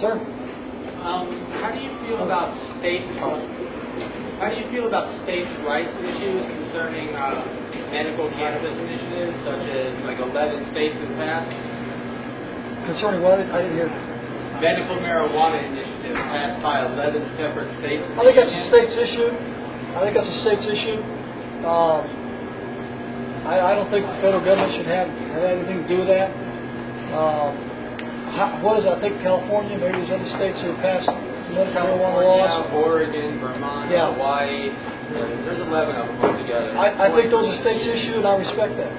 Sir? How do you feel about states' rights issues concerning medical cannabis initiatives, such as like 11 states have passed? Concerning what? I didn't hear. Medical marijuana initiatives passed by 11 separate states. I think that's a state's issue. I don't think the federal government should have anything to do with that. What is it? I think California, maybe there's other states that have passed medical marijuana laws. Oregon, Vermont, Hawaii. There's 11 of them put together. I think those are states' issue, and I respect that.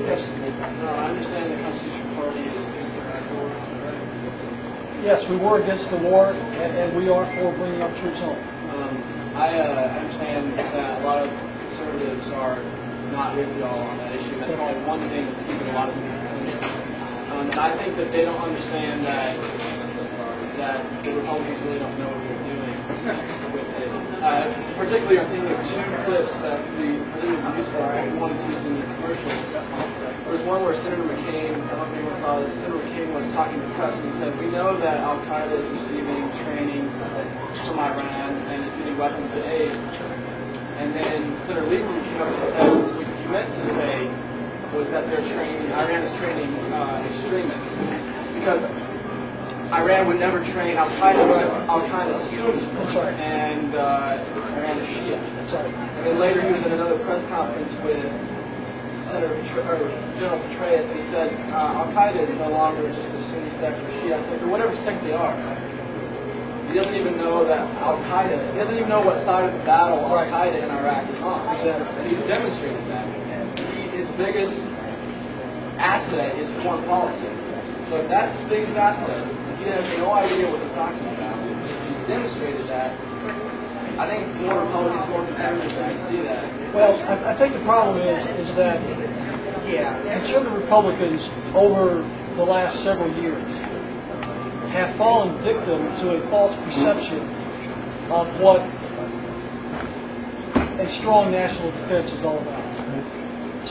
Yes. No, I understand the Constitutional Party is against the war, right? Yes, we were against the war, and we are for bringing our troops home. I understand that a lot of conservatives are not with y'all on that issue. That's probably one thing that's keeping a lot of people from it. And I think that they don't understand that the Republicans really don't know what they're doing with it. Particularly, I'm thinking of two clips that I think would be useful. I wanted to use in the commercial. There was one where Senator McCain, I don't know if anyone saw this, Senator McCain was talking to the press and he said, we know that Al-Qaeda is receiving training from Iran and is getting weapons to aid. And then Senator Lieberman came up and said, what you meant to say was that Iran is training extremists. Because Iran would never train Al-Qaeda. Al-Qaeda is Sunni, and Iran is Shia. And then later he was at another press conference with General Petraeus, and he said Al-Qaeda is no longer just a Sunni sect or Shia sect or whatever sect they are. He doesn't even know that Al-Qaeda, he doesn't even know what side of the battle Al-Qaeda in Iraq is on. And he's demonstrated that. His biggest asset is foreign policy. So if that's his biggest asset, he has no idea what he's talking about. He's demonstrated that. I think more Republicans, more conservatives can see that. Well, I think the problem is that conservative Republicans over the last several years have fallen victim to a false perception of what a strong national defense is all about.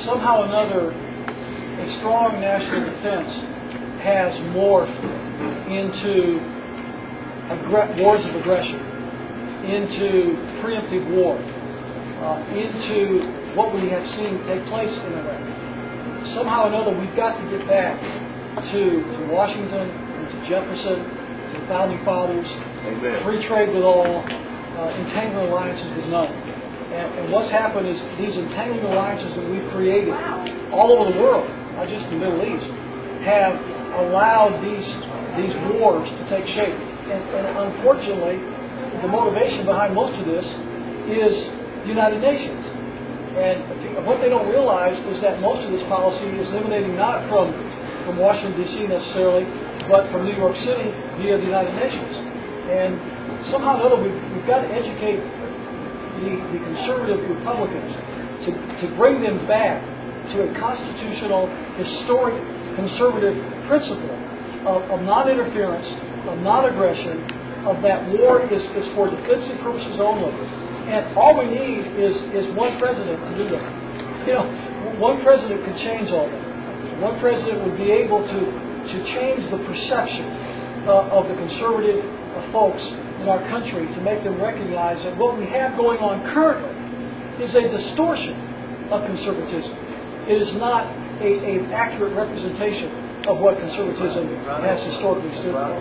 Somehow or another, a strong national defense has morphed into wars of aggression, into preemptive war, into what we have seen take place in Iraq. Somehow or another, we've got to get back to Washington, and to Jefferson, to the Founding Fathers. Amen. Free trade with all, entangling alliances with none. And what's happened is these entangling alliances that we've created all over the world, not just in the Middle East, have allowed these wars to take shape. And unfortunately, the motivation behind most of this is the United Nations. And what they don't realize is that most of this policy is emanating not from Washington, D.C. necessarily, but from New York City via the United Nations. And somehow or other, we've got to educate the conservative Republicans to bring them back to a constitutional, historic, conservative principle of non-interference, of non-aggression, of that war is for defensive purposes only. And all we need is one president to do that. You know, one president could change all that. One president would be able to change the perception of the conservative folks in our country, to make them recognize that what we have going on currently is a distortion of conservatism. It is not an accurate representation of what conservatism has historically stood for.